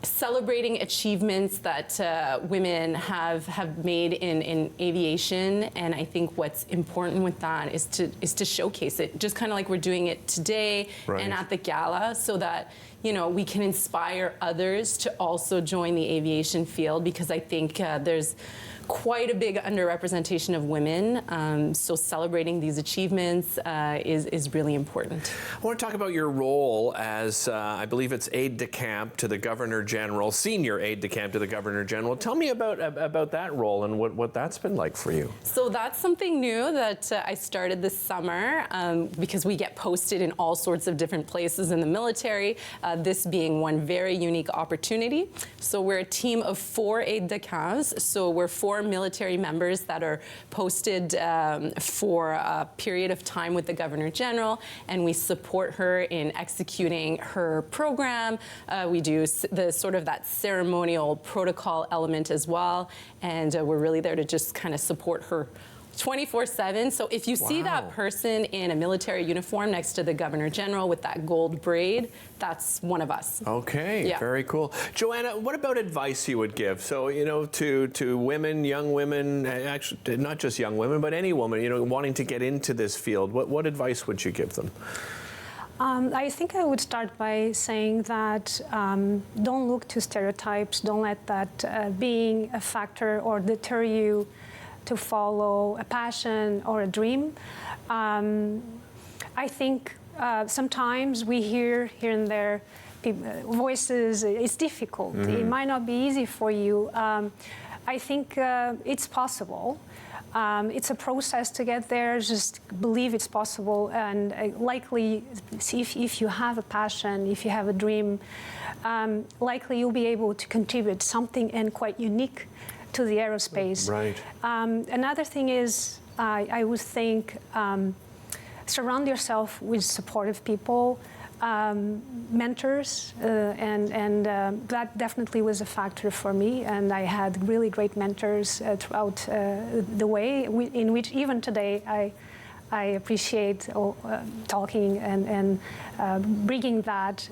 celebrating achievements that women have made in aviation. And I think what's important with that is to showcase it, just kind of like we're doing it today and at the gala, so that we can inspire others to also join the aviation field, because I think there's quite a big underrepresentation of women. So celebrating these achievements is really important. I want to talk about your role as, I believe it's aide-de-camp to the Governor General, senior aide-de-camp to the Governor General. Tell me about that role and what that's been like for you. So that's something new that I started this summer, because we get posted in all sorts of different places in the military. this being one very unique opportunity. So we're a team of 4 aides-de-camps. So we're 4 military members that are posted for a period of time with the Governor General, and we support her in executing her program. We do the sort of that ceremonial protocol element as well, and we're really there to just kind of support her 24/7. So if you see that person in a military uniform next to the Governor General with that gold braid, that's one of us. Okay, very cool. Joanna, what about advice you would give? So, you know, to women, young women, actually not just young women, but any woman, you know, wanting to get into this field, what advice would you give them? I think I would start by saying that don't look to stereotypes, don't let that being a factor or deter you to follow a passion or a dream. I think sometimes we hear here and there voices, it's difficult. It might not be easy for you. I think it's possible. It's a process to get there. Just believe it's possible, and likely, if you have a passion, if you have a dream, likely you'll be able to contribute something and quite unique to the aerospace. Right. Another thing is, I would think, surround yourself with supportive people, mentors, and that definitely was a factor for me. And I had really great mentors throughout the way, in which even today I appreciate talking and bringing that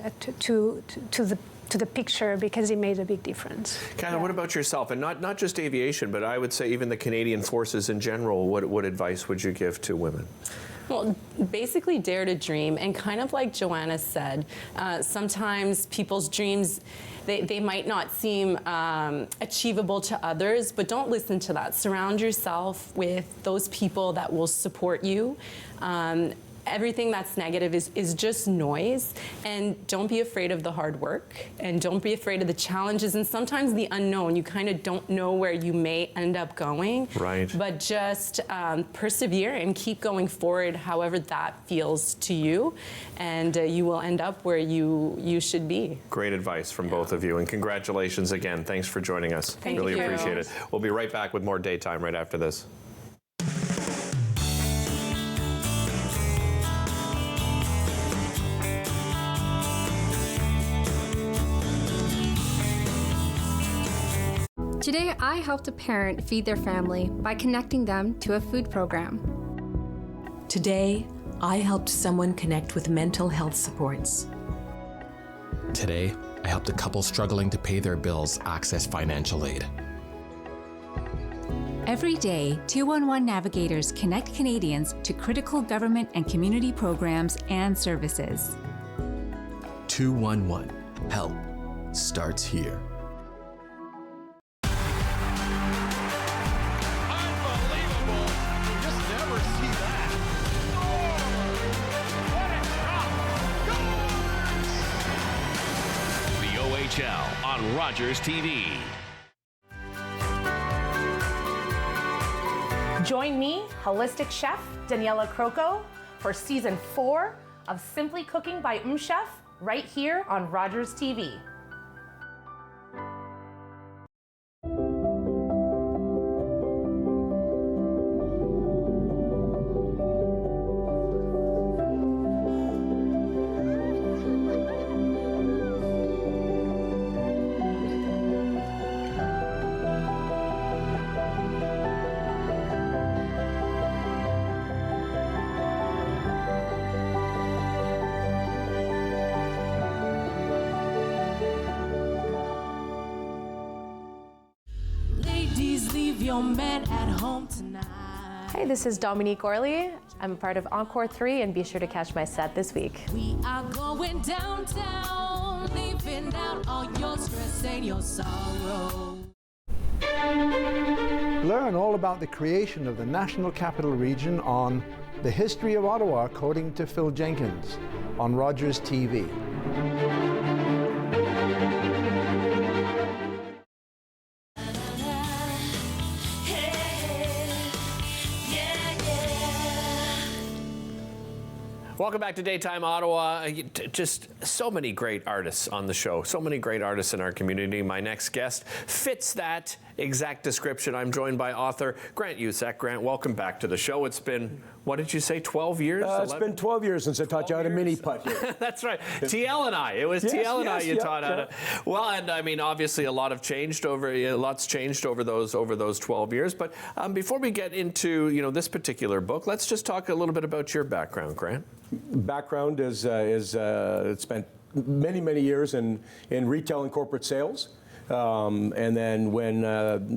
to the picture, because it made a big difference. Kathy, what about yourself? And not just aviation, but I would say even the Canadian Forces in general. What advice would you give to women? Well, basically dare to dream, and kind of like Joanna said, sometimes people's dreams, they might not seem achievable to others, but don't listen to that. Surround yourself with those people that will support you. Everything that's negative is just noise, and don't be afraid of the hard work, and don't be afraid of the challenges and sometimes the unknown. You kind of don't know where you may end up going, right? But just persevere and keep going forward however that feels to you, and you will end up where you should be. Great advice from both of you, and congratulations again. Thanks for joining us. Thank really you. Appreciate it. We'll be right back with more Daytime right after this. Today, I helped a parent feed their family by connecting them to a food program. Today, I helped someone connect with mental health supports. Today, I helped a couple struggling to pay their bills access financial aid. Every day, 211 navigators connect Canadians to critical government and community programs and services. 211. Help starts here. On Rogers TV. Join me, holistic chef Daniela Croco, for season 4 of Simply Cooking by Chef, right here on Rogers TV. Your man at home tonight. Hey, this is Dominique Orley. I'm a part of Encore 3, and be sure to catch my set this week. We are going downtown, leaving out all your stress and your sorrow. Learn all about the creation of the National Capital Region on The History of Ottawa, according to Phil Jenkins, on Rogers TV. Welcome back to Daytime Ottawa. Just so many great artists on the show, so many great artists in our community. My next guest fits that exact description. I'm joined by author Grant Usek. Grant, welcome back to the show. It's been, what did you say, 12 years? It's been 12 years since I taught you how to mini putt here. That's right. TL and I. It was TL and I you taught how to. Well, and I mean, obviously a lot's changed over those 12 years. But before we get into, this particular book, let's just talk a little bit about your background, Grant. Background is spent many years in retail and corporate sales. And then when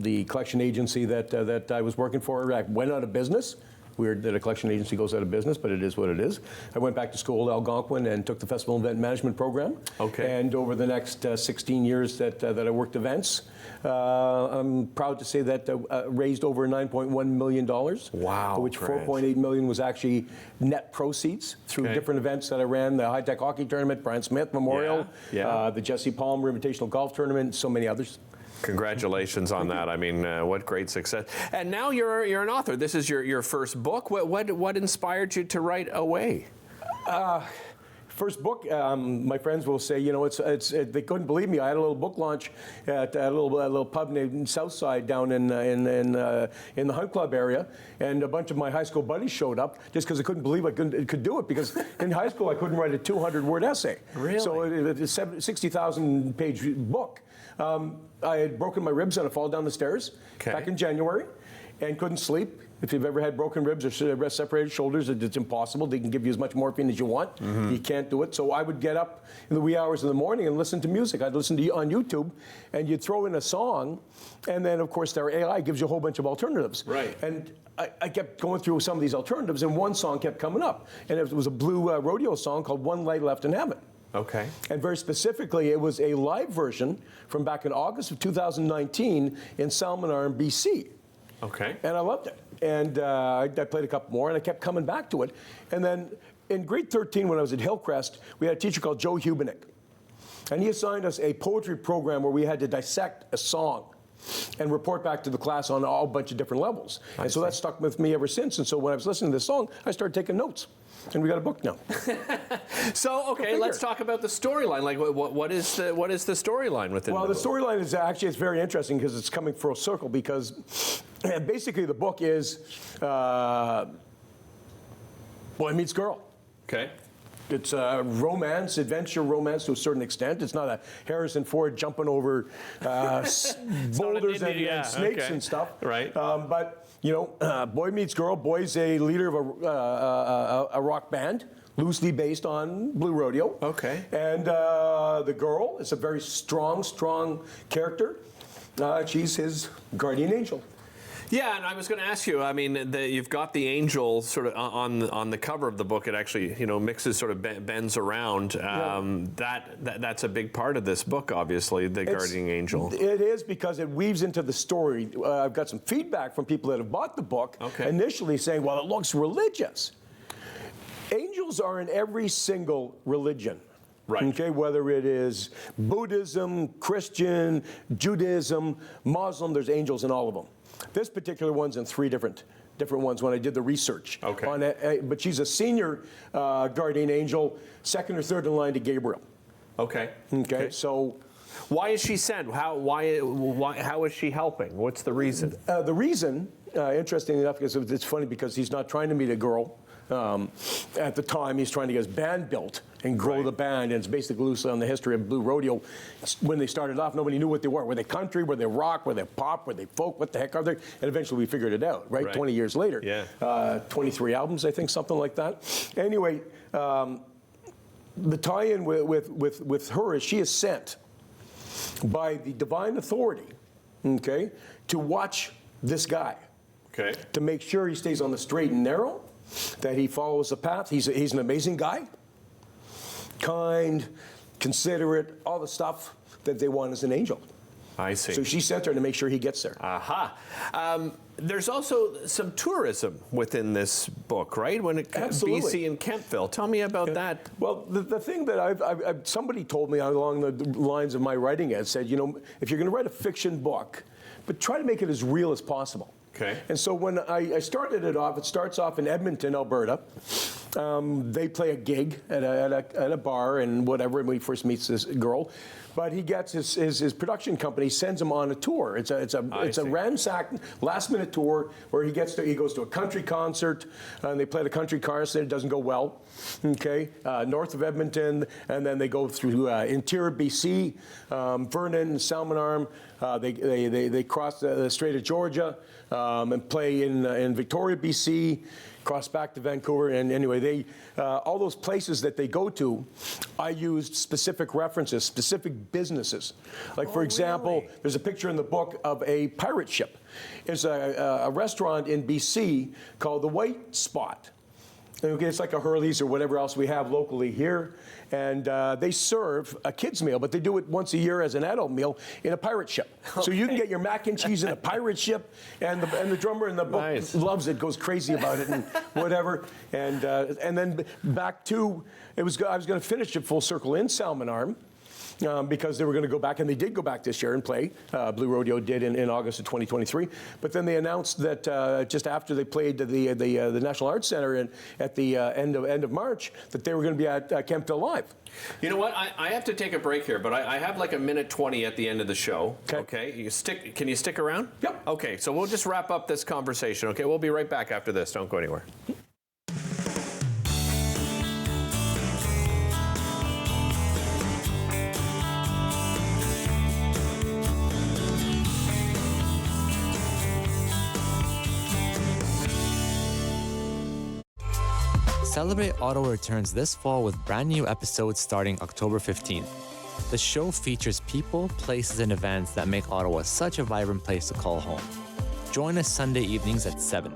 the collection agency that I was working for went out of business, weird that a collection agency goes out of business, but it is what it is. I went back to school at Algonquin and took the Festival Event Management program. Okay. And over the next 16 years that I worked events, I'm proud to say that raised over $9.1 million. Wow. Of which $4.8 million was actually net proceeds through different events that I ran, the High Tech Hockey Tournament, Brian Smith Memorial, the Jesse Palmer Invitational Golf Tournament, and so many others. Congratulations on that. I mean, what great success. And now you're an author. This is your first book. What inspired you to write Away? First book, my friends will say, they couldn't believe me. I had a little book launch at a little pub named Southside down in the Hunt Club area, and a bunch of my high school buddies showed up just because I couldn't believe I could do it, because in high school I couldn't write a 200-word essay. Really? So it's a 60,000-page book. I had broken my ribs on a fall down the stairs back in January and couldn't sleep. If you've ever had broken ribs or separated shoulders, it's impossible. They can give you as much morphine as you want. Mm-hmm. You can't do it. So I would get up in the wee hours of the morning and listen to music. I'd listen to you on YouTube, and you'd throw in a song, and then, of course, their AI gives you a whole bunch of alternatives. Right. And I kept going through some of these alternatives, and one song kept coming up. And it was a blue rodeo song called One Light Left in Heaven. Okay. And very specifically, it was a live version from back in August of 2019 in Salmon Arm, BC. Okay. And I loved it. And I played a couple more, and I kept coming back to it. And then in grade 13, when I was at Hillcrest, we had a teacher called Joe Hubenik. And he assigned us a poetry program where we had to dissect a song and report back to the class on a whole bunch of different levels. And so that stuck with me ever since. And so when I was listening to this song, I started taking notes. And we got a book now. So, okay, let's talk about the storyline. Like, what is the storyline within the book? Well, the storyline is actually, it's very interesting because it's coming full circle, because basically the book is boy meets girl. Okay. It's a romance, adventure romance to a certain extent. It's not a Harrison Ford jumping over boulders and snakes and stuff. Right. But, boy meets girl. Boy's a leader of a rock band, loosely based on Blue Rodeo. Okay. And the girl is a very strong character. She's his guardian angel. Yeah, and I was going to ask you, I mean, you've got the angel sort of on the cover of the book. It actually, mixes, sort of bends around. That's a big part of this book, obviously, the guardian angel. It is, because it weaves into the story. I've got some feedback from people that have bought the book, initially saying, well, it looks religious. Angels are in every single religion. Right. Okay, whether it is Buddhism, Christian, Judaism, Muslim, there's angels in all of them. This particular one's in three different ones when I did the research on it. But she's a senior guardian angel, second or third in line to Gabriel. Okay. Okay. So, why is she sent? How is she helping? What's the reason? The reason, interestingly enough, because it's funny, because he's not trying to meet a girl. At the time, he's trying to get his band built and grow the band, and it's basically loosely on the history of Blue Rodeo. When they started off, nobody knew what they were. Were they country? Were they rock? Were they pop? Were they folk? What the heck are they? And eventually we figured it out, right? 20 years later. Yeah. 23 albums, I think, something like that. Anyway, the tie-in with her is she is sent by the divine authority, to watch this guy. To make sure he stays on the straight and narrow, that he follows the path. He's an amazing guy. Kind, considerate, all the stuff that they want as an angel. I see. So she sent her to make sure he gets there. Aha. There's also some tourism within this book, right? When it comes to BC and Kemptville. Tell me about that. Well, the thing that somebody told me along the lines of my writing it said, if you're going to write a fiction book, but try to make it as real as possible. Okay. And so when I started it off, it starts off in Edmonton, Alberta. They play a gig at a bar and whatever, and when he first meets this girl. But he gets his production company sends him on a tour. It's a ransacked last-minute tour where he goes to a country concert, and they play the country concert. It doesn't go well, okay? North of Edmonton, and then they go through interior BC, Vernon, Salmon Arm. They cross the Strait of Georgia and play in Victoria, BC. Cross back to Vancouver, and anyway, all those places that they go to, I used specific references, specific businesses. Like, for example, there's a picture in the book of a pirate ship. It's a restaurant in BC called the White Spot. Okay, it's like a Hurley's or whatever else we have locally here. And they serve a kid's meal, but they do it once a year as an adult meal in a pirate ship. Okay. So you can get your mac and cheese in a pirate ship, and the drummer in the book loves it, goes crazy about it and whatever. And then back to, I was going to finish it full circle in Salmon Arm. Because they were going to go back, and they did go back this year and play. Blue Rodeo did in August of 2023. But then they announced that just after they played the National Arts Center at the end of March, that they were going to be at Campville Live. You know what? I have to take a break here, but I have like a minute 20 at the end of the show. Okay. Can you stick around? Yep. Okay, so we'll just wrap up this conversation. Okay, we'll be right back after this. Don't go anywhere. Celebrate Ottawa returns this fall with brand new episodes starting October 15th. The show features people, places, and events that make Ottawa such a vibrant place to call home. Join us Sunday evenings at 7.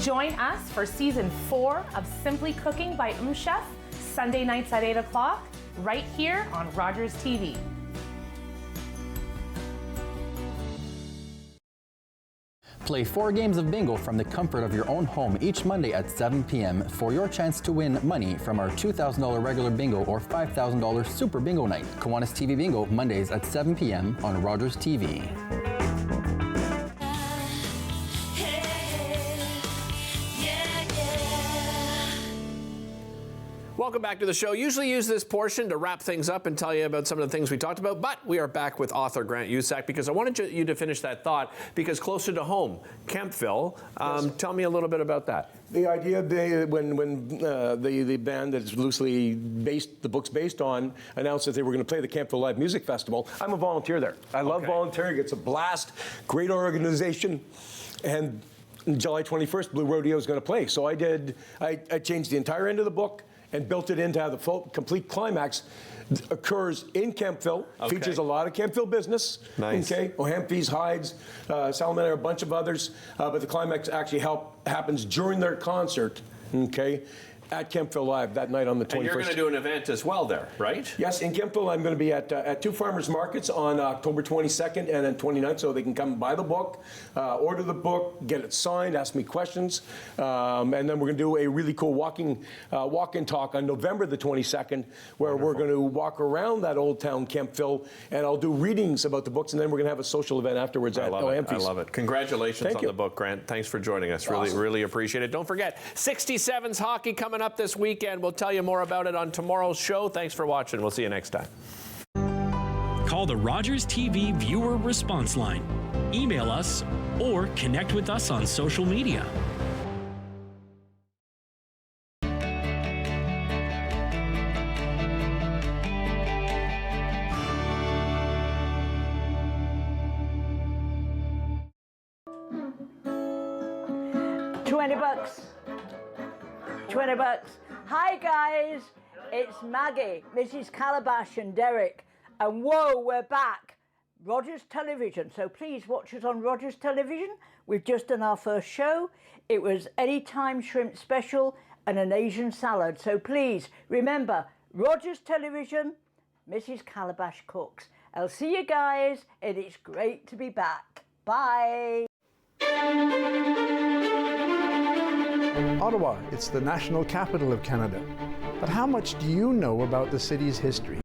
Join us for season 4 of Simply Cooking by Chef, Sunday nights at 8 o'clock, right here on Rogers TV. Play 4 games of bingo from the comfort of your own home each Monday at 7 p.m. for your chance to win money from our $2,000 regular bingo or $5,000 super bingo night. Kiwanis TV Bingo, Mondays at 7 p.m. on Rogers TV. Welcome back to the show. Usually use this portion to wrap things up and tell you about some of the things we talked about, but we are back with author Grant Usak because I wanted you to finish that thought because closer to home, Campville, tell me a little bit about that. The idea, when the band that's loosely based, the book's based on, announced that they were going to play the Campville Live Music Festival, I'm a volunteer there. I love volunteering. It's a blast, great organization, and July 21st, Blue Rodeo is going to play. So I changed the entire end of the book and built it into how the full, complete climax occurs in Campville. Features a lot of Campville business. Nice. Okay, O'Hamphees, Hydes, Salamander, a bunch of others. But the climax actually happens during their concert. Okay. At Campville Live that night on the 21st. And you're going to do an event as well there, right? Yes, in Campville, I'm going to be at 2 farmers markets on October 22nd and then 29th, so they can come buy the book, order the book, get it signed, ask me questions, and then we're going to do a really cool walk-in talk on November the 22nd, where we're going to walk around that old town Campville, and I'll do readings about the books, and then we're going to have a social event afterwards at O'Hamphees. I love it. Congratulations on the book, Grant. Thanks for joining us. Awesome. Really appreciate it. Don't forget, 67s hockey coming up this weekend. We'll tell you more about it on tomorrow's show. Thanks for watching. We'll see you next time. Call the Rogers TV viewer response line, email us, or connect with us on social media. $20. Hi guys, it's Maggie, Mrs. Calabash and Derek, and whoa, we're back. Rogers Television, so please watch us on Rogers Television. We've just done our first show. It was Anytime Shrimp Special and an Asian salad. So please remember, Rogers Television, Mrs. Calabash cooks. I'll see you guys, and it's great to be back. Bye. Ottawa, it's the national capital of Canada. But how much do you know about the city's history?